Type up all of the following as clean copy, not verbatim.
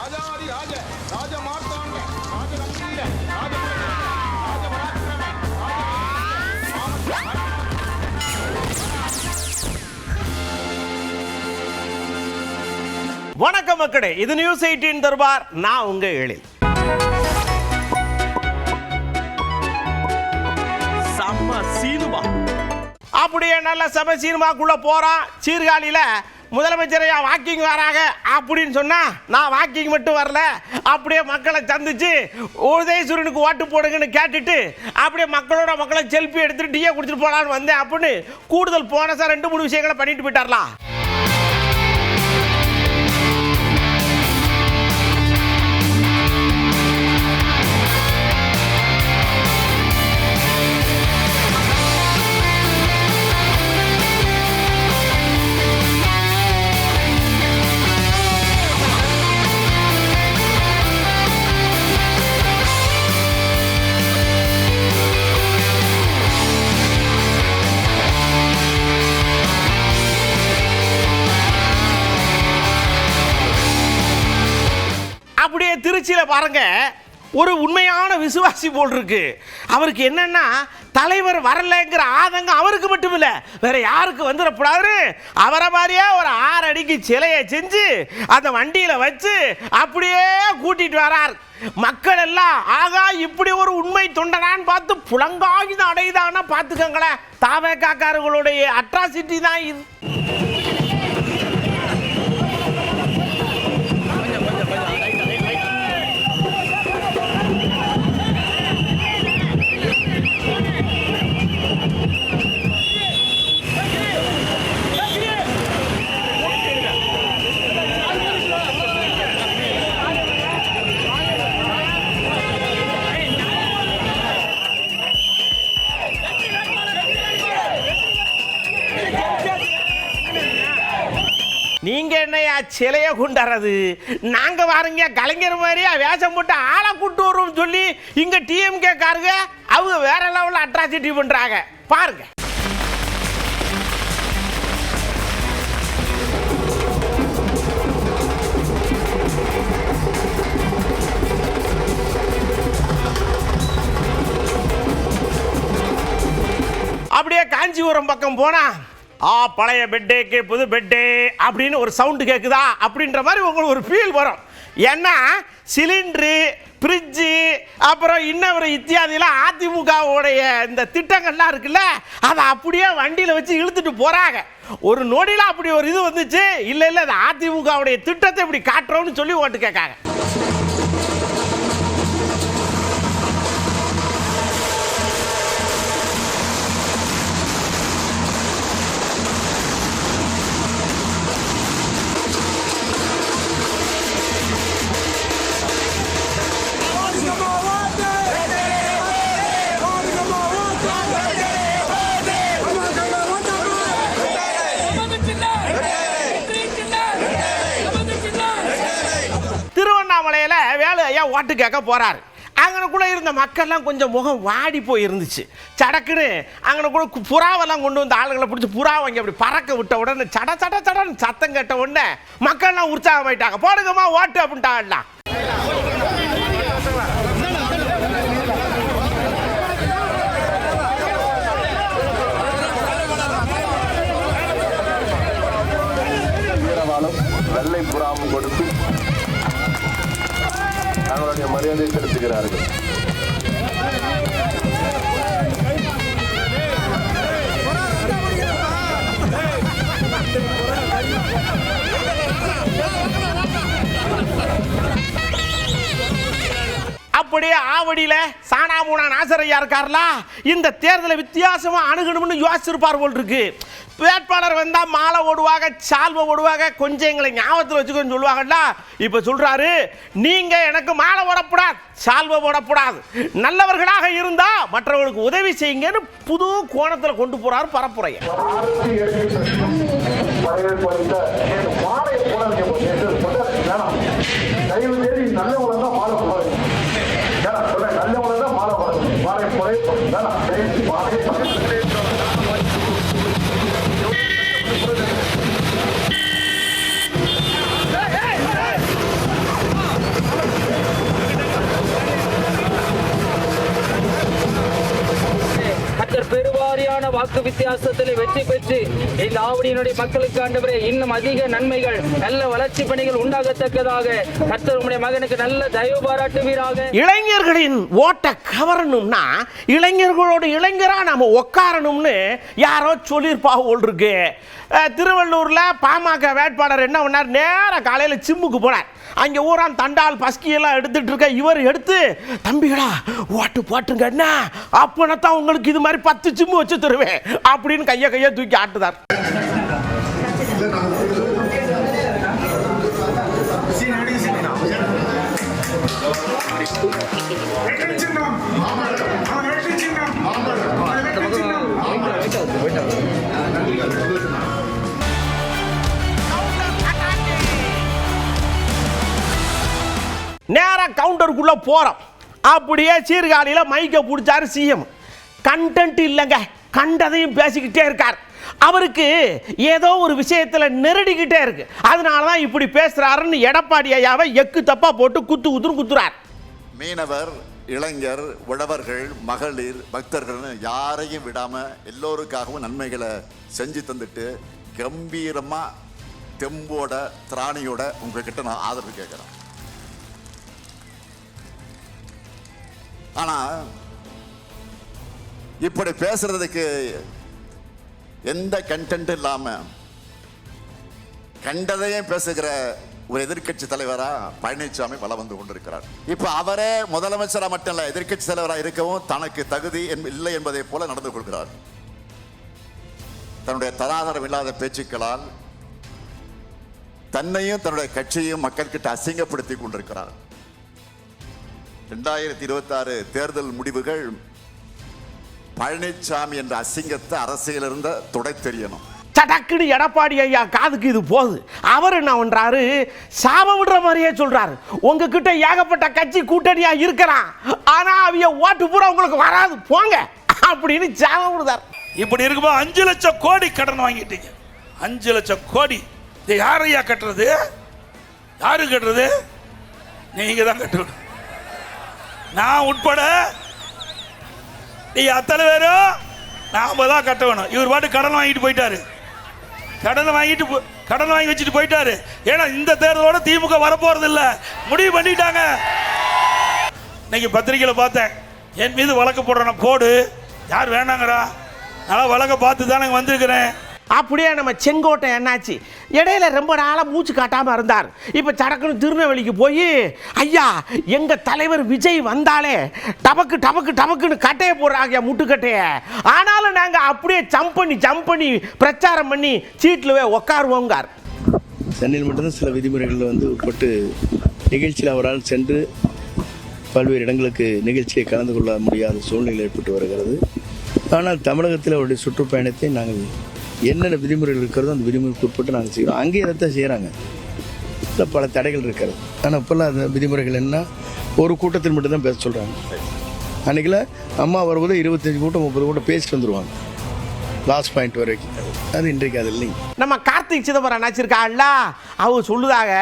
ராஜாதி ராஜ ராஜ மார்த்தாண்ட ராஜ கம்பீர ராஜ ராஜ பராக்கிரம வணக்கம் மக்களே, இது நியூஸ் 18 தர்பார். நான் உங்க எழில். அப்படியே நல்ல சபை சீனுமாக்குள்ள போறான். சீர்காழியில முதலமைச்சரையா வாக்கிங் வராங்க அப்படின்னு சொன்னா, நான் வாக்கிங் மட்டும் வரல, அப்படியே மக்களை சந்திச்சு உதயசூரனுக்கு ஓட்டு போடுங்கன்னு கேட்டுட்டு அப்படியே மக்களை செல்ஃபி எடுத்துட்டு டீயை குடிச்சிட்டு போலான்னு வந்தேன் அப்படின்னு கூடுதல் போனஸா 2-3 விஷயங்களை பண்ணிட்டு போயிட்டாரலாம். அப்படியே திருச்சியில் பாருங்க, ஒரு உண்மையான விசுவாசி போல் இருக்கு. அவருக்கு என்னன்னா, தலைவர் வரலைங்கிற ஆதங்கம் அவருக்கு மட்டும் இல்லை, வேற யாருக்கு வந்துடக்கூடாது. அவரை மாதிரியே ஒரு 6 அடிக்கு சிலையை செஞ்சு அந்த வண்டியில வச்சு அப்படியே கூட்டிட்டு வரார். மக்கள் எல்லாம் ஆகா இப்படி ஒரு உண்மை தொண்டனான்னு பார்த்து புலங்காயுத அடையுதான்னா பார்த்துக்கங்களேன். தாவேக்காரர்களுடைய அட்ராசிட்டி தான் இது. நீங்க என்னையா சிலைய கொண்டாடுறது, நாங்க வாருங்க கலைஞர் மாதிரியா வேஷம் போட்டு ஆளை கூட்டு வரும் சொல்லி இங்க டிஎம்கே காருங்க அவங்க வேற லெவல்ல அட்ராசிட்டி பண்றாங்க பாருங்க. அப்படியே காஞ்சிபுரம் பக்கம் போனா, பழைய பெட்டேக்கு புது பெட்டே அப்படின்னு ஒரு சவுண்டு கேட்குதா அப்படின்ற மாதிரி உங்களுக்கு ஒரு ஃபீல் வரும். ஏன்னா சிலிண்டரு, ஃப்ரிட்ஜு, அப்புறம் இன்னொரு இத்தியாதிலாம் அதிமுகவுடைய இந்த திட்டங்கள்லாம் இருக்குல்ல, அதை அப்படியே வண்டியில் வச்சு இழுத்துட்டு போகிறாங்க. ஒரு நொடியில் அப்படி ஒரு இது வந்துச்சு. இல்லை அது அதிமுகவுடைய திட்டத்தை இப்படி காட்டுறோம்னு சொல்லி ஓட்டு கேட்காங்க. திருவண்ணாமலையில் வேலையா ஓட்டு கேட்க போறாரு. அங்கனக்குள்ள இருந்த மக்கள்லாம் கொஞ்சம் முகம் வாடி போய் இருந்துச்சு. சடக்குன்னு அங்கனக்குள்ள புறாவெல்லாம் கொண்டு வந்த ஆளுகளை பிடிச்சி புறா வாங்கி அப்படி பறக்க விட்ட உடனே சட சட சடன்னு சத்தம் கேட்ட உடனே மக்கள்லாம் உற்சாகமாயிட்டாங்க. போடுங்கம்மா ஓட்டு அப்படின்ட்டாங்கலாம். வெள்ளை புறாவும் கொடுத்து தங்களுடைய மரியாதை செலுத்துகிறார்கள். அப்படியே ஆவடியில சானாமூனா நாசரையா இருக்கார்ல, இந்த தேர்தலை வித்தியாசமா அணுகணும்னு யோசிச்சிருப்பார் போல் இருக்கு. வேட்பாளர் வந்தா மாலை ஓடுவாங்க, சால்வை ஓடுவாங்க, கொஞ்சம் எங்களை ஞாபகத்தில் வச்சுக்கோன்னு சொல்லுவாங்கல்ல. இப்ப சொல்றாரு, நீங்க எனக்கு மாலை ஓடக்கூடாது, சால்வை ஓடக்கூடாது, நல்லவர்களாக இருந்தா மற்றவர்களுக்கு உதவி செய்யுங்கன்னு புது கோணத்தில் கொண்டு போறாரு பரப்புரைய. வாக்கு வித்தியாசத்தில் வெற்றி பெற்று இந்த ஆவடியினுடைய மக்களுக்கு ஆண்டவரே இன்னும் அதிக நன்மைகள் நல்ல வளர்ச்சி பணிகள் உண்டாகத்தக்கதாக கர்த்தர் உம்முடைய மகனுக்கு நல்ல தயவு பாராட்டுவீராக. இளைஞர்களின் ஓட்ட கவரணும்னா இளைஞர்களோட இளைஞரா நம்ம உட்காரணும்னு யாரோ சொல்லியிருப்பா போல் இருக்கு. திருவள்ளூர்ல பாமக வேட்பாளர் என்ன பண்ணார், நேர காலையில சிம்முக்கு போனார். அங்கே ஊரான் தண்டால் பஸ்கியெல்லாம் எடுத்துட்டு இருக்க இவர் எடுத்து, தம்பிகளா ஓட்டு போட்டுங்க என்ன, அப்பனத்தான் உங்களுக்கு இது மாதிரி 10 சிம்மு வச்சு தருவேன் அப்படின்னு கையை தூக்கி ஆட்டுதார். நேரா கவுண்டருக்குள்ள போறோம். அப்படியே சீர்காழியில மைக்க பிடிச்சாரு சிஎம். கண்டென்ட் இல்லைங்க, கண்டதையும் பேசிக்கிட்டே இருக்கார். அவருக்கு ஏதோ ஒரு விஷயத்துல நெருடிக்கிட்டே இருக்கு, அதனாலதான் இப்படி பேசுறாருன்னு எடப்பாடி ஐயாவை எக்கு தப்பா போட்டு குத்துறார். மீனவர், இளைஞர், உழவர்கள், மகளிர், பக்தர்கள் யாரையும் விடாம எல்லோருக்காகவும் நன்மைகளை செஞ்சு தந்துட்டு கம்பீரமா தெம்போட திராணியோட உங்ககிட்ட நான் ஆதரவு கேட்கிறேன். ஆனா இப்படி பேசுறதுக்கு எந்த கண்டென்ட் இல்லாம கண்டதையும் பேசுகிற ஒரு எதிர்க்கட்சி தலைவரா பழனிசாமி வலம் வந்து கொண்டிருக்கிறார். இப்ப அவரே முதலமைச்சரா மட்டும் இல்ல, எதிர்க்கட்சி தலைவரா இருக்கவும் தனக்கு தகுதி இல்லை என்பதை போல நடந்து கொள்கிறார். தன்னுடைய தராதரம் இல்லாத பேச்சுக்களால் தன்னையும் தன்னுடைய கட்சியையும் மக்கள்கிட்ட அசிங்கப்படுத்தி கொண்டிருக்கிறார். 2026 தேர்தல் முடிவுகள் பழனிசாமி என்ற அசிங்கத்தை அரசியலிருந்த துடை தெரியணும். சடக்குன்னு எடப்பாடி ஐயா காதுக்கு இது போகுது. அவர் என்ன பண்றாரு, சாப விடுற மாதிரியே சொல்றாரு, உங்ககிட்ட ஏகப்பட்ட கட்சி கூட்டணியா இருக்கிறான், ஆனா அவிய ஓட்டு பூரா உங்களுக்கு வராது போங்க அப்படின்னு சாப விடுதார். இப்படி இருக்கும்போது 5 லட்சம் கோடி கடன் வாங்கிட்டீங்க. 5 லட்சம் கோடி இது யார் ஐயா கட்டுறது? யாரு கட்டுறது? நீங்க தான் கட்டணும். நான் உட்பட நீ அத்தனை பேரும் நாம தான் கட்ட வேணும். இவர் பாட்டு கடன் வாங்கிட்டு போயிட்டாரு, கடன் வாங்கி வச்சுட்டு போயிட்டாரு. ஏன்னா இந்த தேர்தலோட திமுக வரப்போறது இல்லை முடிவு பண்ணிட்டாங்க. இன்னைக்கு பத்திரிகையில் பார்த்தேன், என் மீது வழக்கு போடுறேன், போடு, யார் வேணாங்கிறா, நான் வழக்கை பார்த்து தானே வந்திருக்கிறேன். அப்படியே நம்ம செங்கோட்டை என்னாச்சு, இடையில ரொம்ப நாளாக மூச்சு காட்டாமல் இருந்தார். இப்போ சடக்குன்னு திருநெல்வேலிக்கு போய், ஐயா எங்கள் தலைவர் விஜய் வந்தாலே டபக்குன்னு கட்டையை போடுறாங்க முட்டுக்கட்டையை, ஆனாலும் நாங்கள் அப்படியே ஜம்ப் பண்ணி பிரச்சாரம் பண்ணி சீட்டில் உட்காருவோங்கார். சென்னையில் மட்டும்தான் சில விதிமுறைகளில் உட்பட்டு நிகழ்ச்சியில் அவரால் சென்று பல்வேறு இடங்களுக்கு நிகழ்ச்சியை கலந்து கொள்ள முடியாத சூழ்நிலை ஏற்பட்டு வருகிறது. ஆனால் தமிழகத்தில் அவருடைய சுற்றுப்பயணத்தை நாங்கள் என்னென்ன விதிமுறைகள் இருக்கிறதோ அந்த விதிமுறைக்கு உட்பட்டு நாங்கள் செய்கிறோம். அங்கேயே தான் செய்கிறாங்க, இல்லை பல தடைகள் இருக்கிறது. ஆனால் இப்போல்லாம் அந்த விதிமுறைகள் என்ன, ஒரு கூட்டத்தில் மட்டும்தான் பேச சொல்கிறாங்க. அன்றைக்கில் அம்மா வரும்போது 25 கூட்டம் 30 கூட்டம் பேசிட்டு வந்துடுவாங்க லாஸ்ட் பாயிண்ட் வரைக்கும். அது இன்றைக்கு அது இல்லைங்க. நம்ம கார்த்திக் சிதம்பரம் நினச்சிருக்காள்ல, அவங்க சொல்லுதாங்க,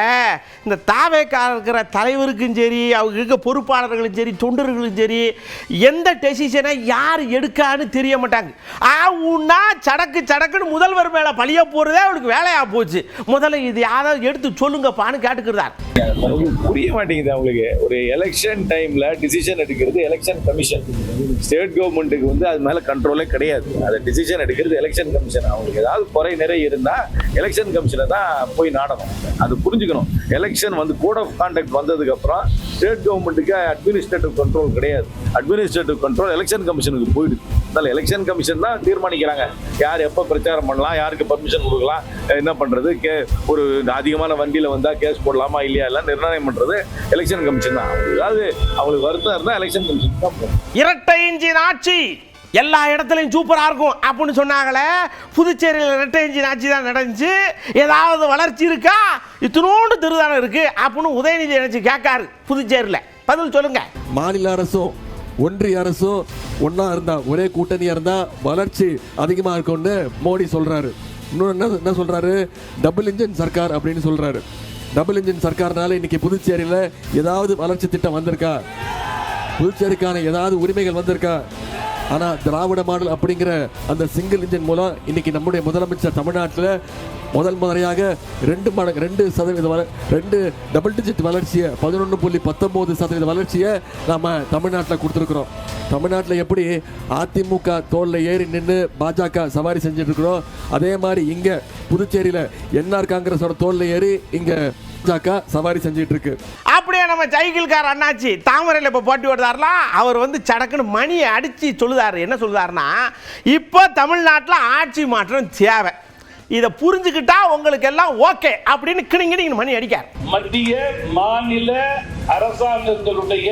இந்த தாவேக்கா இருக்கிற தலைவருக்கும் சரி, அவங்க இருக்க பொறுப்பாளர்களும் சரி, தொண்டர்களும் சரி, எந்த டெசிஷனை யார் எடுக்கான்னு தெரிய மாட்டாங்க. ஆவுன்னா சடக்குன்னு முதல்வர் மேலே பழிய போகிறதே அவளுக்கு வேலையாக போச்சு. முதல்ல இது யாராவது எடுத்து சொல்லுங்கப்பான்னு கேட்டுக்கிறார். புரிய மாட்டேங்குது அவங்களுக்கு. ஒரு எலெக்ஷன் டைம்ல டிசிஷன் எடுக்கிறது எலெக்ஷன் கமிஷன். ஸ்டேட் கவர்மெண்ட்டுக்கு அது மேல கண்ட்ரோலே கிடையாது. அதை டிசிஷன் எடுக்கிறது எலெக்ஷன் கமிஷன். அவங்களுக்கு ஏதாவது குறை நிறைய இருந்தா எலெக்ஷன் கமிஷனை தான் போய் நாடணும். அது புரிஞ்சுக்கணும். எலெக்ஷன் கோட் ஆஃப் கான்டக்ட் வந்ததுக்கு அப்புறம் ஸ்டேட் கவர்மெண்ட்டுக்கு அட்மினிஸ்ட்ரேட்டிவ் கண்ட்ரோல் கிடையாது. அட்மினிஸ்ட்ரேட்டிவ் கண்ட்ரோல் எலெக்ஷன் கமிஷனுக்கு போயிடுது. அதனால எலெக்ஷன் கமிஷன் தான் தீர்மானிக்கிறாங்க யார் எப்போ பிரச்சாரம் பண்ணலாம், யாருக்கு பர்மிஷன் கொடுக்கலாம், என்ன பண்றது, ஒரு அதிகமான வண்டியில வந்தா கேஸ் போடலாமா இல்லையா எல்லாம் நிர்ணயம் பண்றது எலெக்ஷன் கமிஷன் தான். அதாவது அவங்களுக்கு வருத்தம் இருந்தா எலெக்ஷன் கமிஷன் தான். இரட்டை இன்ஜின் ஆட்சி எல்லா இடத்துலையும் சூப்பராக இருக்கும் அப்படின்னு சொன்னாங்களே, புதுச்சேரியில் இரட்டை இன்ஜின் ஆட்சி தான் நடந்துச்சு. ஏதாவது வளர்ச்சி இருக்கா, இத்தினோண்டு திருதானம் இருக்கு அப்படின்னு உதயநிதி நினைச்சு கேட்காரு புதுச்சேரியில். பதில் சொல்லுங்க. மாநில அரசும் ஒன்றிய அரசும் ஒன்னா இருந்தா, ஒரே கூட்டணியா இருந்தா வளர்ச்சி அதிகமா இருக்கும்னு மோடி சொல்றாரு. இன்னொன்று என்ன சொல்றாரு, டபுள் இன்ஜின் சர்க்கார் அப்படின்னு சொல்றாரு. டபுள் இன்ஜின் சர்க்கார்னால இன்னைக்கு புதுச்சேரியில் ஏதாவது வளர்ச்சி திட்டம் வந்திருக்கா, புதுச்சேரிக்கான ஏதாவது உரிமைகள் வந்திருக்கா, ஆனால் திராவிட மாடல் அப்படிங்கிற அந்த சிங்கிள் இன்ஜின் மூலம் இன்னைக்கு நம்முடைய முதலமைச்சர் தமிழ்நாட்டில் முதல் முறையாக 2 டபுள் டிஜிட் வளர்ச்சியை 11.19% வளர்ச்சியை நம்ம தமிழ்நாட்டில் கொடுத்துருக்குறோம். தமிழ்நாட்டில் எப்படி அதிமுக தோளில் ஏறி நின்று பாஜக சவாரி செஞ்சுட்டு இருக்கிறோம், அதே மாதிரி இங்கே புதுச்சேரியில் என்ஆர் காங்கிரஸோட தோளில் ஏறி இங்கே பாஜக சவாரி செஞ்சுட்டு இருக்கு. அப்படியே நம்ம சைக்கிள்கார் அண்ணாச்சி தாமரையில் இப்போ போட்டி ஓடுதாருலாம், அவர் வந்து சடக்குன்னு மணியை அடித்து சொல்லுதாரு. என்ன சொல்லுதாருன்னா, இப்போ தமிழ்நாட்டில் ஆட்சி மாற்றம் தேவை, இதை புரிஞ்சுக்கிட்டா உங்களுக்கு எல்லாம் ஓகே அப்படின்னு கிணிங்கிட்டு மணி அடிக்கார். மத்திய மாநில அரசாங்கங்களுடைய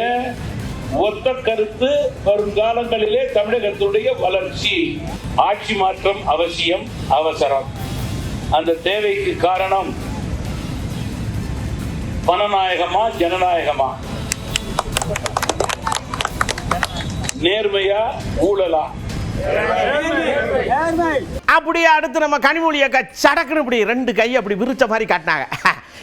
ஒத்த கருத்து வருங்காலங்களிலே தமிழகத்துடைய வளர்ச்சி, ஆட்சி மாற்றம் அவசியம், அவசரம். அந்த தேவைக்கு காரணம் பணநாயகமா ஜனநாயகமா, நேர்மையா ஊழலா? அப்படியே அடுத்து நம்ம கனிமொழி அக்கா சடக்குன்னு இப்படி 2 கையை அப்படி விரிச்ச மாதிரி காட்டினாங்க.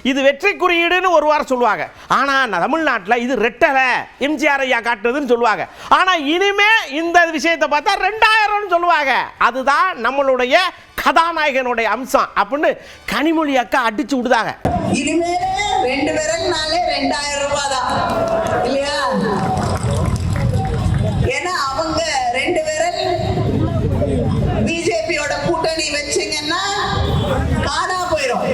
இது வெற்றி குறியீடுன்னு ஒரு வாரம் சொல்லுவாங்க, ஆனால் தமிழ்நாட்டில் இது ரெட்டலை எம்ஜிஆர் ஐயா காட்டுறதுன்னு சொல்லுவாங்க. ஆனால் இனிமே இந்த விஷயத்தை பார்த்தா 2000 சொல்லுவாங்க. அதுதான் நம்மளுடைய கதாநாயகனுடைய அம்சம் அப்படின்னு கனிமொழி அக்கா அடிச்சு விடுதாங்க. இனிமே 2 விரல்னாலே 2000 ரூபாய் தான் இல்லையா? ஏன்னா அவங்க 2 விரல் பிஜேபியோட கூட்டணி வச்சீங்கன்னா காணா போயிடும்.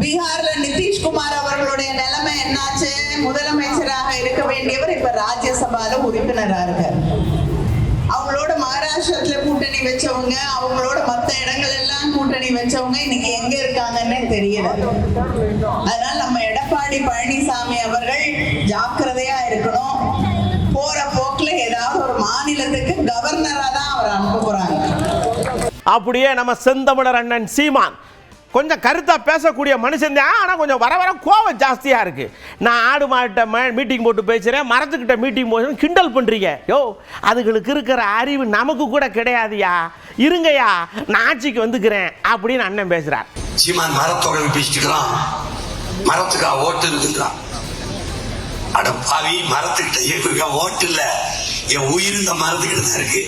பீகார்ல நிதிஷ்குமார் அவர்களுடைய நிலைமை என்னாச்சு? முதலமைச்சராக இருக்க வேண்டியவர் இப்ப ராஜ்யசபால உறுப்பினரா இருக்கார். அவங்களோட மகாராஷ்டிரத்துல கூட்டணி வச்சவங்க, அவங்களோட மற்ற இடங்கள் எல்லாம் கூட்டணி வச்சவங்க இன்னைக்கு எங்க இருக்காங்கன்னு தெரியல. அதனால நம்ம எடப்பாடி பழனிசாமி அவர்கள் ஜாக்கிரதையா இருக்கணும். போற போக்குல ஏதாவது ஒரு மாநிலத்துக்கு கவர்னரா தான் அவர் அனுப்ப போறாங்க. அப்படியே நம்ம செந்தமிழர் அண்ணன் சீமான் கொஞ்சம் கருத்தா பேசக்கூடிய மனுஷன் தான், ஆனால் கொஞ்சம் வர வர கோவம் ஜாஸ்தியாக இருக்கு. நான் ஆடு மாட்ட மீட்டிங் போட்டு பேசுகிறேன், மரத்துக்கிட்ட மீட்டிங் போட்டு கிண்டல் பண்ணுறீங்க. யோ, அதுகளுக்கு இருக்கிற அறிவு நமக்கு கூட கிடையாதுயா, இருங்கய்யா நான் ஆட்சிக்கு வந்துக்கிறேன் அப்படின்னு அண்ணன் பேசுகிறார். சீமான் மரத்தோட பேசிட்டுக்கிறான், மரத்துக்கா ஓட்டு இருக்குன்றான். அட பாவி, மரத்துக்கிட்ட இருக்க ஓட்டு இல்ல, என் உயிர் இந்த மரத்துக்கிட்ட தான் இருக்கு.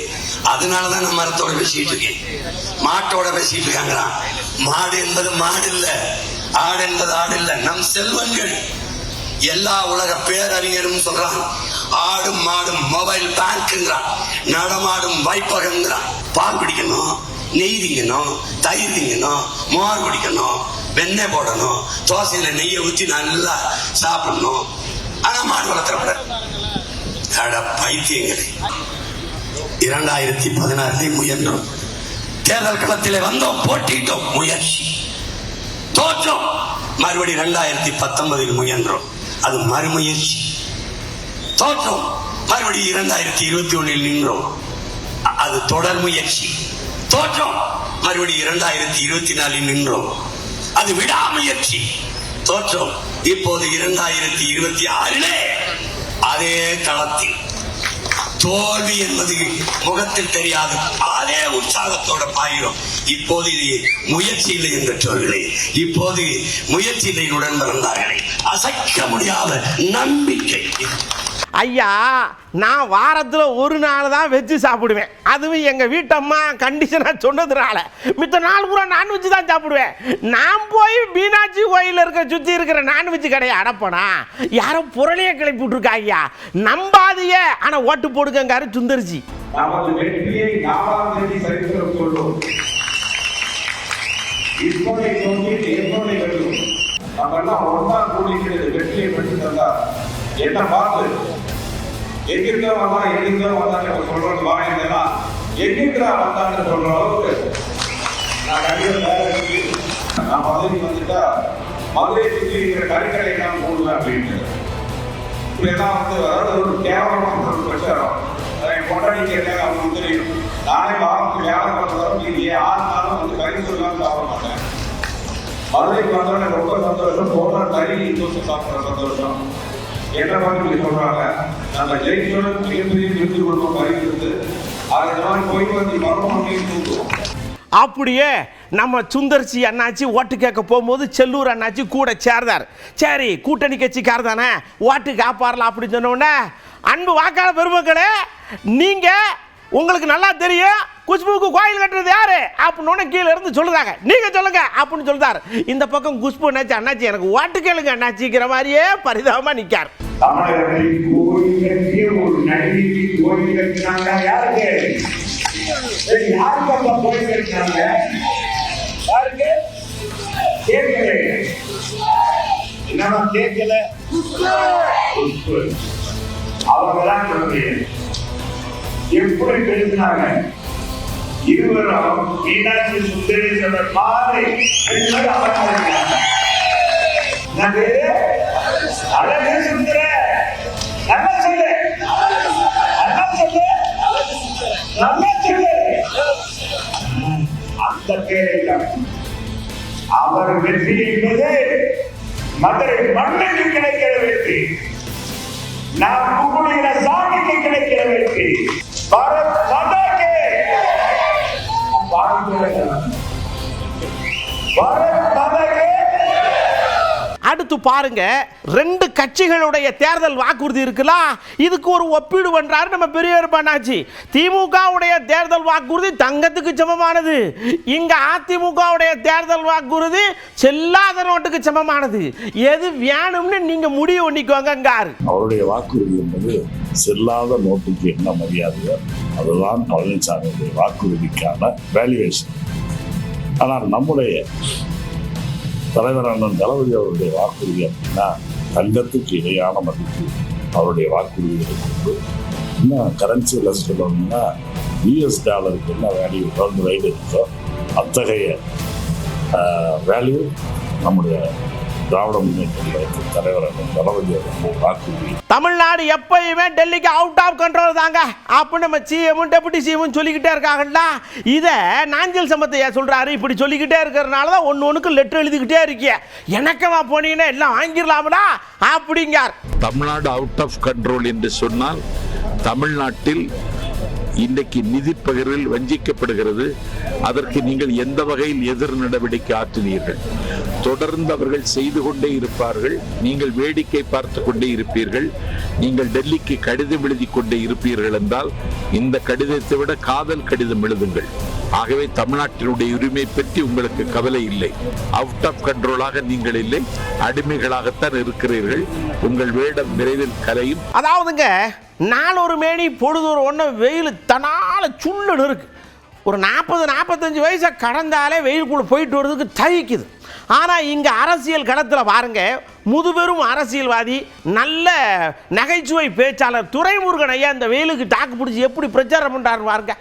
அதனாலதான் நான் மரத்தோட பேசிட்டு இருக்கேன். மாட்டோட பேசிட்டு இருக்காங்கிறான். மாடு என்பது மாடு இல்ல, ஆடு என்பது ஆடு இல்ல, நம் செல்வங்கள். எல்லா உலக பேரறிஞரும் சொல்றான், ஆடும் மாடும் மொபைல் பேங்க்ங்கிறான், நடமாடும் வைப்பகங்கிறான். பால் குடிக்கணும், நெய் திங்கணும், தயிர் திங்கணும், மோர் குடிக்கணும், வெண்ணெய் போடணும், தோசையில நெய்யை ஊற்றி நல்லா சாப்பிடணும். ஆனா மாடு வளர்த்தப்பட பைத்தியங்களே. 2016 முயன்றோம், தேர்தல் களத்திலே வந்தோம், போட்டிட்டோம், முயற்சி தோற்றோம். மறுபடி 2019 முயன்றோம், அது மறுமுயற்சி தோற்றோம். மறுபடி 2021 நின்றோம், அது தொடர் முயற்சி தோற்றோம். மறுபடி 2024 நின்றோம், அது விடாமுயற்சி தோற்றோம். இப்போது 2026 அதே களத்தில் தோல்வி என்பது முகத்தில் தெரியாது, அதே உற்சாகத்தோட பாயிரும். இப்போது இது முயற்சி இல்லை என்ற பெற்றோர்களே, இப்போது முயற்சியை உடன் பிறந்தார்களே, அசைக்க முடியாத நம்பிக்கை. ஐயா, நான் வாரத்தில் ஒரு நாள் தான் வெஜ்ஜு சாப்பிடுவேன், அதுவும் எங்கள் வீட்டம்மா கண்டிஷனாக சொன்னதுனால. மித்த நாள் பூரா நான்வெஜ்ஜு தான் சாப்பிடுவேன். நான் போய் மீனாட்சி கோயிலில் இருக்க சுற்றி இருக்கிற நான்வெஜ்ஜு கடையை அடப்பனா யாரோ புரளியை கிளப்பி விட்டுருக்கா. ஐயா நம்பாதிய, ஆனால் ஓட்டு போடுங்காரு சுந்தர்ஜி. என்ன பார்த்து எங்கிருந்தோ வந்தா எங்கிருந்தோ வந்தான்னு சொல்றது வாங்கினா எங்கிருந்தா வந்தான்னு சொல்ற அளவுக்கு நான் கண்டிப்பா பதவி வந்துட்டா மதுரை சுற்றி இருக்கிற கறிக்கடை நான் போடுவேன் அப்படின்னு இப்படியெல்லாம் வந்து அதாவது ஒரு கேவலமான ஒரு பிரச்சாரம். அதை கொண்டாடி கேட்டாங்க, அவங்க தெரியும். நானே வாரத்துக்கு வேலை பண்ணுறதும் நீங்க 6 நாளும் வந்து கறி சொல்லலாம் சாப்பிட மாட்டேன். மதுரைக்கு வந்தோடனே ரொம்ப சந்தோஷம், போடுற கறி தோசை சாப்பிட்ற சந்தோஷம். என்ன மாதிரி சொல்றாங்க, நம்ம ஜெயிச்சோட மிகப்பெரிய நிறுத்தி கொடுப்போம் அறிவித்து அதனால போயிட்டு வந்து மரணம் தூக்குவோம். அப்படியே நம்ம சுந்தர்சி அண்ணாச்சி ஓட்டு கேட்க போகும்போது செல்லூர் அண்ணாச்சி கூட சேர்ந்தார். சரி கூட்டணி கட்சிக்கார் தானே ஓட்டு காப்பாரலாம் அப்படின்னு சொன்னோடனே அன்பு வாக்காளர் பெருமக்களே, நீங்க உங்களுக்கு நல்லா தெரியும் குஷ்புக்கு கோயில் கட்டுறது யாரு அப்படின்னு கீழே இருந்து சொல்லுறாங்க, நீங்க சொல்லுங்க அப்படின்னு சொல்றாரு. இந்த பக்கம் குஷ்பு என்னாச்சு, அண்ணாச்சி எனக்கு ஓட்டு கேளுங்க அண்ணாச்சிக்கிற மாதிரியே பரிதாபமா நிக்காரு. தமிழகத்தில் கோயில் கட்டி ஒரு நடிகைக்கு கோயில் கட்டினாங்க. யாருக்கு யாருக்கு கோயில் கட்டினாங்க? யாருக்கு கேட்கல? என்னன்னா கேட்கல. அவங்கதான் சொல்றேன் எப்படி பேசினாங்க. இருவரும் மீனாட்சி சுந்தரேஸ்வரர் மாதிரி அழகு சுந்தர நல்லா சொல்லு, நல்லா சொல்லு, நல்லா சொல்லு. அந்த பேரை அவர் வெற்றி என்பது மதுரை மண்ணுக்கு கிடைக்கிற வெற்றி, நாம் கும்புடைய சாமிக்கு கிடைக்கிற வெற்றி. பாரத் மாதாக்கு பாரத் மாதாக்கு. அடுத்து பாருங்க, ரெண்டு கட்சிகளுடைய தேர்தல் வாக்குறுதி இருக்கலாம், இதுக்கு ஒரு ஒப்பீடு பண்றாரு நம்ம பெரியவர் பண்ணாச்சு. திமுகவுடைய தேர்தல் வாக்குறுதி தங்கத்துக்கு சமமானது, இங்க அதிமுகவுடைய தேர்தல் வாக்குறுதி செல்லாத நோட்டுக்கு சமமானது. எது வேணும்னு நீங்க முடிவு பண்ணிக்கோங்காரு. அவருடைய வாக்குறுதி என்பது செல்லாத நோட்டுக்கு என்ன மரியாதையோ அதுதான் பழனிசாமியுடைய வாக்குறுதிக்கான வேல்யூவேஷன். ஆனால் நம்முடைய தலைவர் அண்ணன் தளபதி அவருடைய வாக்குறுதி அப்படின்னா தங்கத்துக்கு இணையான மதிப்பு அவருடைய வாக்குறுதிகளை கொண்டு, இன்னும் கரன்சியில் சொல்லணும்னா US டாலருக்கு என்ன வேல்யூ வேர்ல்டு வைடு இருக்கோ அத்தகைய வேல்யூ நம்முடைய திராவிட முன்னேற்ற கழகத்தின் தலைவர் அண்ணன் தளபதி அவருடைய வாக்குறுதி. தமிழ்நாடு எப்பயுமே டெல்லிக்கு அவுட் ஆஃப் கண்ட்ரோல் தாங்க அப்படின்னு நம்ம சிஎம் டெபுட்டி சிஎம் சொல்லிக்கிட்டே இருக்காங்கல்ல. இதை நாஞ்சில் சம்பத்தையா சொல்றாரு. இப்படி சொல்லிக்கிட்டே இருக்கிறதுனால தான் ஒன்றுக்கு லெட்டர் எழுதிக்கிட்டே இருக்கிய, எனக்கமா போனீங்கன்னா எல்லாம் வாங்கிடலாம்டா அப்படிங்கார். தமிழ்நாடு அவுட் ஆஃப் கண்ட்ரோல் என்று சொன்னால் தமிழ்நாட்டில் இன்றைக்கு நிதி பகிர்வில் வஞ்சிக்கப்படுகிறது. அதற்கு நீங்கள் எந்த வகையில் எதிர் நடவடிக்கை ஆற்றினீர்கள்? தொடர்ந்து அவர்கள் செய்து கொண்டே இருப்பார்கள், நீங்கள் வேடிக்கை பார்த்து கொண்டே இருப்பீர்கள். நீங்கள் டெல்லிக்கு கடிதம் எழுதி கொண்டே இருப்பீர்கள் என்றால் இந்த கடிதத்தை விட காதல் கடிதம் எழுதுங்கள். ஆகவே தமிழ்நாட்டினுடைய உரிமை பற்றி உங்களுக்கு கவலை இல்லை. அவுட் ஆஃப் கண்ட்ரோலாக நீங்கள் இல்லை, அடிமைகளாகத்தான் இருக்கிறீர்கள். உங்கள் வேடம் விரைவில் கலையும். அதாவதுங்க, நாளொரு மேனி பொழுதொரு ஒன்று வெயில் தனால சுள்ளுன்னு இருக்கு. ஒரு 40-45 வயசை கடந்தாலே வெயிலுக்குள்ளே போயிட்டு வர்றதுக்கு தவிக்குது. ஆனால் இங்கே அரசியல் களத்தில் பாருங்க, முதுபெரும் அரசியல்வாதி நல்ல நகைச்சுவை பேச்சாளர் துரைமுருகன் ஐயா இந்த வெயிலுக்கு டாக்கு பிடிச்சி எப்படி பிரச்சாரம் பண்ணுறாரு பாருங்க.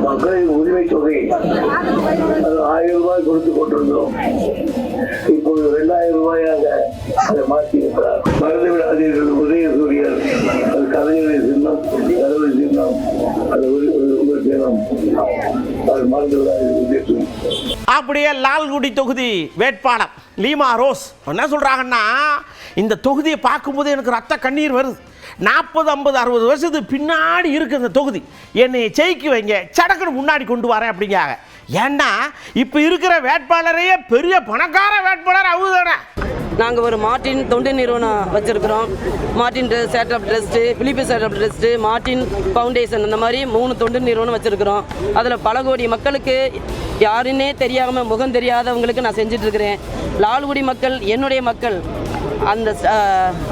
மக்களின் உரிமை தொகை 1000 ரூபாய் கொடுத்து கொண்டிருந்தோம், இப்போது 2000 ரூபாயாக அதை மாற்றி இருக்கிறார். மறந்து விடாதீர்கள், உதயசூரியன் அது கலைஞரை சின்னம், கடவுளை சின்னம், அது உங்கள் சின்னம், அது மறந்து விடாதீர்கள். அப்படியே லால்குடி தொகுதி வேட்பாளர் லீமா ரோஸ் என்ன சொல்றாங்கன்னா, இந்த தொகுதியை பார்க்கும்போது எனக்கு ரத்த கண்ணீர் வருது. 40, 50, 60 வருஷத்துக்கு பின்னாடி இருக்கு இந்த தொகுதி, என்னை ஜெயிக்க வைங்க, சடக்குன்னு முன்னாடி கொண்டு வரேன் அப்படிங்காங்க. ஏன்னா இப்போ இருக்கிற வேட்பாளரையே பெரிய பணக்கார வேட்பாளர் அவங்க தானே. நாங்கள் ஒரு மார்டின் தொண்டு நிறுவனம் வச்சுருக்கிறோம். மார்டின் சேட் ஆஃப் ட்ரஸ்ட்டு, பிலிப்பு சேட் ஆஃப் ட்ரஸ்ட்டு, மார்டின் ஃபவுண்டேஷன், அந்த மாதிரி 3 தொண்டு நிறுவனம் வச்சுருக்கிறோம். அதில் பல கோடி மக்களுக்கு யாருன்னே தெரியாமல் முகம் தெரியாதவங்களுக்கு நான் செஞ்சிட்ருக்கிறேன். லால்குடி மக்கள் என்னுடைய மக்கள்.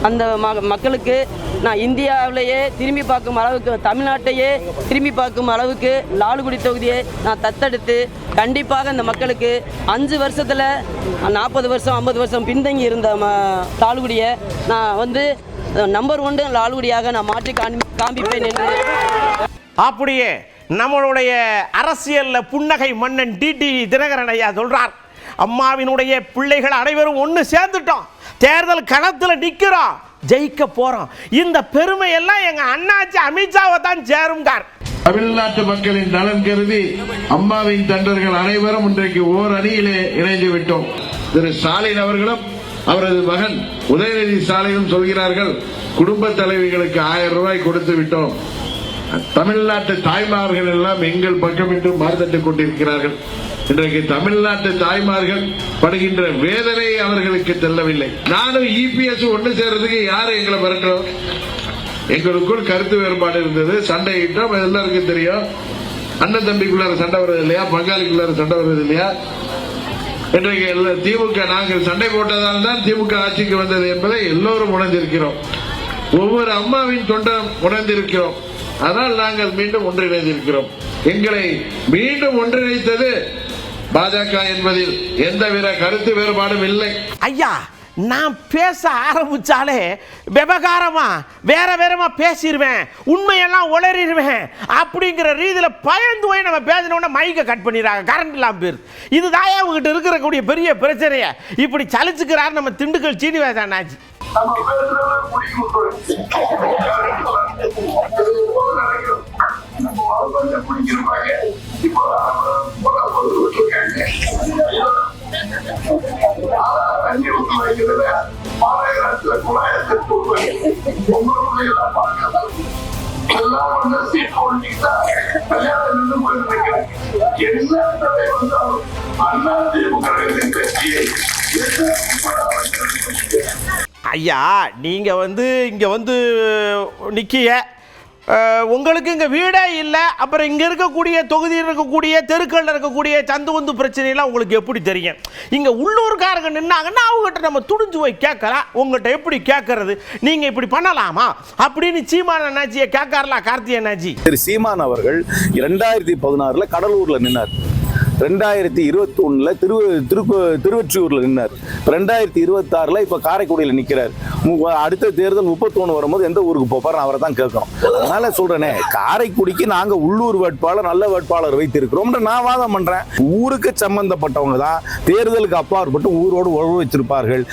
அந்த மக்களுக்கு நான் இந்தியாவிலேயே திரும்பி பார்க்கும் அளவுக்கு, தமிழ்நாட்டையே திரும்பி பார்க்கும் அளவுக்கு லால்குடி தொகுதியை நான் தத்தெடுத்து கண்டிப்பாக இந்த மக்களுக்கு 5 வருஷத்தில் 40 வருஷம் 50 வருஷம் பின்தங்கி இருந்த லால்குடியை நான் வந்து நம்பர் 1 லால்குடியாக நான் மாற்றி காண்பிப்பேன் என்று. அப்படியே நம்மளுடைய அரசியலில் புன்னகை மன்னன் டிடி தினகரன் ஐயா சொல்றார், அம்மாவினுடைய பிள்ளைகள் அனைவரும் ஒன்று சேர்ந்துட்டோம், தேர்தல் களத்தில் நிற்கிறோம், ஜெயிக்க போறோம். இந்த பெருமை எல்லாம் எங்க அண்ணாச்சி அமித்ஷாவை தான் சேருங்கார். தமிழ்நாட்டு மக்களின் நலன் கருதி அம்மாவின் தொண்டர்கள் அனைவரும் இன்றைக்கு ஓர் அணியிலே இணைந்து விட்டோம். திரு ஸ்டாலின் அவர்களும் அவரது மகன் உதயநிதி ஸ்டாலினும் சொல்கிறார்கள், குடும்ப தலைவிகளுக்கு 1000 ரூபாய் கொடுத்து விட்டோம். தமிழ்நாட்டு தாய்மார்கள் எல்லாம் எங்கள் பக்கம் என்று மார்த்தட்டுக் கொண்டிருக்கிறார்கள். இன்றைக்கு தமிழ்நாட்டு தாய்மார்கள் படுகின்ற வேதனை அவர்களுக்கு தெரியவில்லை. நானும் EPS ஒன்று சேர்றதுக்கு யாரு எங்களை மிரட்டுறோம்? எங்களுக்குள் கருத்து வேறுபாடு இருந்தது, சண்டையிட்டோம். எல்லாருக்கும் தெரியும். அண்ணன் தம்பிக்குள்ளார சண்டை வருது இல்லையா, பங்காளிக்குள்ளார சண்டை வருது இல்லையா. இன்றைக்கு திமுக நாங்கள் சண்டை போட்டதால் தான் திமுக ஆட்சிக்கு வந்தது என்பதை எல்லோரும் உணர்ந்திருக்கிறோம். ஒவ்வொரு அம்மாவின் தொண்டம் உணர்ந்திருக்கிறோம். அதனால் நாங்கள் மீண்டும் ஒன்றிணைந்திருக்கிறோம். எங்களை மீண்டும் ஒன்றிணைத்தது பாஜக என்பதில் எந்தவித கருத்து வேறுபாடும் இல்லை. ஐயா, நான் பேச ஆரம்பிச்சாலே விவகாரமா வேற வேறமா பேசிடுவேன், உண்மையெல்லாம் உளறிடுவேன் அப்படிங்கிற ரீதியில் பயந்து போய் நம்ம பேசினோன்னா மைக்கை கட் பண்ணிடுறாங்க, கரண்ட் இல்லாமல் போயிரு. இதுதான் அவங்ககிட்ட இருக்கக்கூடிய பெரிய பிரச்சனையை. இப்படி சலிச்சுக்கிறார் நம்ம திண்டுக்கல் சீனிவாசன் அண்ணாச்சி. ஐயா, நீங்க இங்க நிக்கிய உங்களுக்கு இங்கே வீடே இல்லை, அப்புறம் இங்கே இருக்கக்கூடிய தொகுதியில் இருக்கக்கூடிய தெருக்களில் இருக்கக்கூடிய சந்து பிரச்சனைலாம் உங்களுக்கு எப்படி தெரியும்? இங்கே உள்ளூர்காரங்க நின்னாங்கன்னா அவங்ககிட்ட நம்ம துணிஞ்சு போய் கேட்கலாம். உங்கள்கிட்ட எப்படி கேட்கறது, நீங்கள் இப்படி பண்ணலாமா அப்படின்னு சீமான் அண்ணாச்சியை கேட்கறலாம். கார்த்திகை அண்ணாச்சி, திரு சீமான் அவர்கள் 2016 கடலூரில் நின்னார், 2021 திருவொற்றியூர்ல நின்னார், 2026 இப்ப காரைக்குடியில் நிக்கிறார். அடுத்த தேர்தல் 31 வரும்போது எந்த ஊருக்கு போப்பாரு அவரை தான் கேட்கணும். அதனால சொல்றேனே, காரைக்குடிக்கு நாங்க உள்ளூர் வேட்பாளர் நல்ல வேட்பாளர் வைத்திருக்கிறோம் நான் வாதம் பண்றேன். ஊருக்கு சம்பந்தப்பட்டவங்க தான் தேர்தலுக்கு அப்பாற்பட்டு ஊரோடு உறவு வச்சிருப்பார்கள்.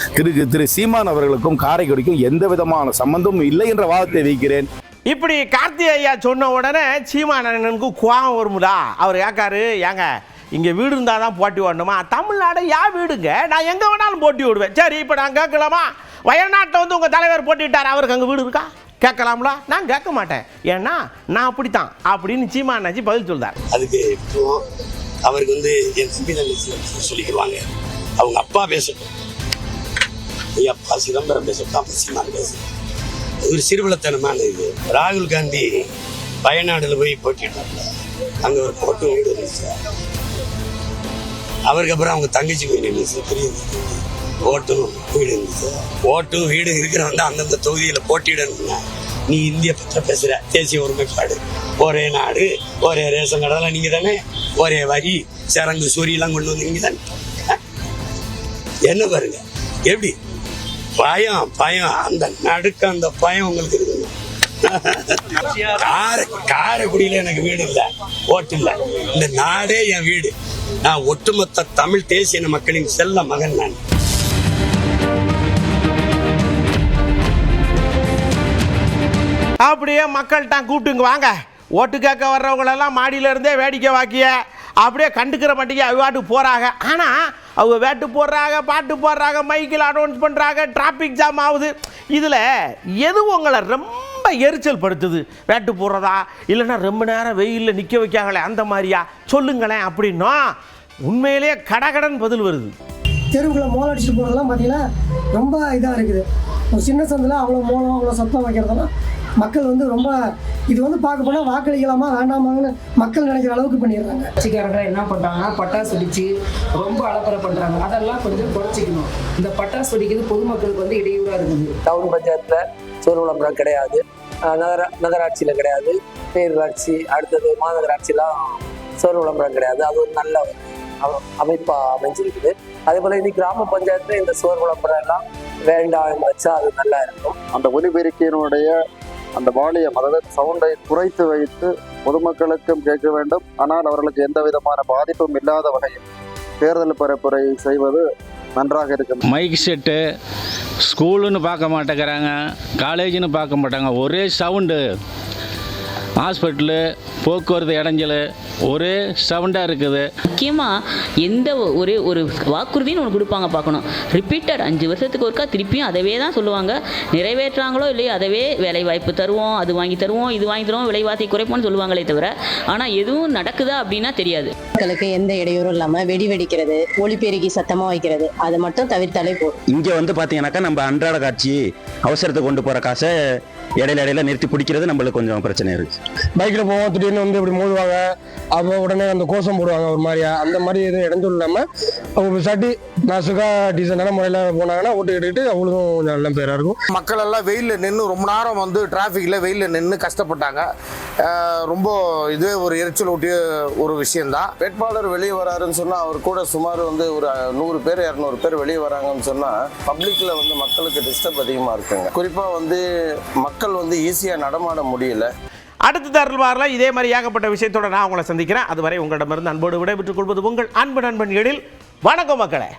திரு சீமான் அவர்களுக்கும் காரைக்குடிக்கும் எந்த விதமான சம்பந்தமும் இல்லை என்ற வாதத்தை வைக்கிறேன். இப்படி கார்த்திகை ஐயா சொன்ன உடனே சீமான் அண்ணனுக்கு கோவம் வருமுடா. அவர் கேட்காரு, ஏங்க இங்கே வீடு இருந்தால் தான் போட்டி ஓடணுமா? தமிழ்நாடு யா வீடுங்க, நான் எங்கே வேணாலும் போட்டி விடுவேன். சரி, இப்போ நான் கேட்கலாமா? வயநாட்டில் உங்கள் தலைவர் போட்டிட்டார், அவருக்கு அங்கே வீடு இருக்கா கேட்கலாம்ல? நான் கேட்க மாட்டேன், ஏன்னா நான் அப்படித்தான் அப்படின்னு சீமான் அண்ணாச்சி பதில் சொல்றார். அதுக்கு இப்போ அவருக்கு என் தம்பி சொல்லிக்குவாங்க, அவங்க அப்பா பேசட்டும், அப்பா சிதம்பரம் பேசட்டும், அப்பா சீமான் பேசட்டும். ஒரு சிறுவிளத்தனமான இது. ராகுல் காந்தி வயநாடுல போய் போட்டிட்டாங்க, அங்கே ஒரு போட்டும் வீடு இருந்துச்சு. அவருக்கு அப்புறம் அவங்க தங்கச்சி போய் நின்றுச்சு, பெரிய ஓட்டும் வீடு இருந்துச்சு. ஓட்டும் வீடு இருக்கிறவங்க அந்தந்த தொகுதியில் போட்டிடணும்னா நீ இந்திய பற்றி பேசுற, தேசிய ஒருமைப்பாடு, ஒரே நாடு, ஒரே ரேஷன் கடைலாம் நீங்க தானே, ஒரே வரி சரங்கு சூரியெல்லாம் கொண்டு வந்து நீங்க தானே. என்ன பாருங்க எப்படி பயம் அந்த நடுக்க, அந்த பயம் உங்களுக்கு இருக்குங்க. காரைக்குடியில எனக்கு வீடு இல்லை, ஓட்டு இல்லை, இந்த நாடே என் வீடு. நான் ஒட்டுமொத்த தமிழ் தேசிய மக்களின் செல்ல மகன். நான் அப்படியே மக்கள்கிட்ட கூப்பிட்டுங்க வாங்க, ஓட்டு கேட்க வர்றவங்களெல்லாம் மாடியில இருந்தே வேடிக்கை வாக்கிய அப்படியே கண்டுக்கிற மாட்டேங்க அவாட்டு போறாங்க. ஆனால் அவங்க வேட்டு போடுறாங்க, பாட்டு போடுறாங்க, மைக்கில் அனௌன்ஸ் பண்ணுறாங்க, டிராஃபிக் ஜாம் ஆகுது. இதில் எது உங்களை ரொம்ப எரிச்சல் படுத்துது? வேட்டு போடுறதா, இல்லைன்னா ரொம்ப நேரம் வெயிலில் நிற்க வைக்காங்களே அந்த மாதிரியா? சொல்லுங்களேன் அப்படின்னா உண்மையிலேயே கடகடன் பதில் வருது. தெருவுக்குள்ள மோளம் அடிச்சுட்டு போகிறதெல்லாம் பார்த்தீங்கன்னா ரொம்ப இதாக இருக்குது. ஒரு சின்ன சந்தில் அவ்வளோ மோளம் அவ்வளோ சத்தம் வைக்கிறதெல்லாம் மக்கள் ரொம்ப இது பார்க்க போனால் வாக்களிக்கலாமா வேண்டாமான்னு மக்கள் நினைக்கிற அளவுக்கு பண்ணிடுறாங்க. கட்சிக்காரங்க என்ன பண்ணுறாங்கன்னா பட்டாசு வெடிச்சு ரொம்ப அலப்பறை பண்ணுறாங்க. அதெல்லாம் கொஞ்சம் குறைச்சிக்கணும். இந்த பட்டாசு வெடிக்கிறது பொதுமக்களுக்கு இடையூறாக இருக்குது. டவுன் பஞ்சாயத்தில் சோறு விளம்பரம் கிடையாது, நகராட்சியில் கிடையாது, பேரூராட்சி, அடுத்தது மாநகராட்சியெலாம் சோறு விளம்பரம் கிடையாது. அது ஒரு நல்ல அமைப்பாக அமைஞ்சிருக்குது. அதே போல் இன்னைக்கு கிராம பஞ்சாயத்தில் இந்த சோறு விளம்பரம் எல்லாம் வேண்டாம் வச்சா அது நல்லா இருக்கும். அந்த ஒலிபெருக்கியினுடைய அந்த வால்யூம், அதாவது சவுண்டை குறைத்து வைத்து பொதுமக்களுக்கும் கேட்க வேண்டும். ஆனால் அவர்களுக்கு எந்த விதமான பாதிப்பும் இல்லாத வகையில் தேர்தல் பரப்புரை செய்வது நன்றாக இருக்கு. மைக் செட்டு ஸ்கூலுன்னு பார்க்க மாட்டேங்கிறாங்க, காலேஜுன்னு பார்க்க மாட்டாங்க, ஒரே சவுண்டு. ஹாஸ்பிட்டலு, போக்குவரத்து இடைஞ்சல், ஒரே சவுண்டாக இருக்குது. முக்கியமாக எந்த ஒரு வாக்குறுதின்னு ஒன்று கொடுப்பாங்க பார்க்கணும். ரிப்பீட்டட் 5 வருஷத்துக்கு ஒருக்கா திருப்பியும் அதவே தான் சொல்லுவாங்க. நிறைவேற்றாங்களோ இல்லையோ அதவே வேலை வாய்ப்பு தருவோம், அது வாங்கி தருவோம், இது வாங்கி தருவோம், விலைவாசி குறைப்போம்னு சொல்லுவாங்களே தவிர ஆனால் எதுவும் நடக்குதா அப்படின்னா தெரியாது. மக்களுக்கு எந்த இடையூறும் இல்லாமல் வெடி வெடிக்கிறது, ஒளிபெருக்கி சத்தமாக வைக்கிறது, அதை மட்டும் தவிர்த்தாலே போதும். இங்கே வந்து பார்த்தீங்கன்னாக்கா நம்ம அன்றாட காட்சி அவசரத்தை கொண்டு போகிற காசை இடையில நிறுத்தி பிடிக்கிறது நம்மளுக்கு கொஞ்சம் பிரச்சனை இருக்கு. பைக்கில் போவோம், திடீர்னு வந்து இப்படி மோதுவாங்க, அப்போ உடனே அந்த கோஷம் போடுவாங்க ஒரு மாதிரியா. அந்த மாதிரி எதுவும் இடைஞ்சல் இல்லாமல் அவங்க சாட்டி நாசுக்கா டீசெண்டான முறையில் போனாங்கன்னா ஓட்டு கேட்டுக்கிட்டு அவங்களுக்கும் கொஞ்சம் நல்ல பேராக இருக்கும். மக்கள் எல்லாம் வெயிலில் நின்று ரொம்ப நேரம் வந்து டிராஃபிக்கில் வெயிலில் நின்று கஷ்டப்பட்டாங்க. ரொம்ப இதுவே ஒரு எரிச்சல் ஊட்டிய ஒரு விஷயந்தான். வேட்பாளர் வெளியே வராருன்னு சொன்னால் அவர் கூட சுமார் வந்து ஒரு 100 பேர் 200 பேர் வெளியே வராங்கன்னு சொன்னால் பப்ளிக்கில் வந்து மக்களுக்கு டிஸ்டர்ப் அதிகமாக இருக்குங்க. குறிப்பாக வந்து மக்கள் வந்து ஈஸியாக நடமாட முடியல. அடுத்த தருவாரில் இதே மாதிரி ஏகப்பட்ட விஷயத்தோட நான் உங்களை சந்திக்கிறேன். அதுவரை உங்களிடமிருந்து அன்போடு விடைபெற்றுக் கொள்வது உங்கள் அன்பு நண்பன் எழில். வணக்கம் மக்களே.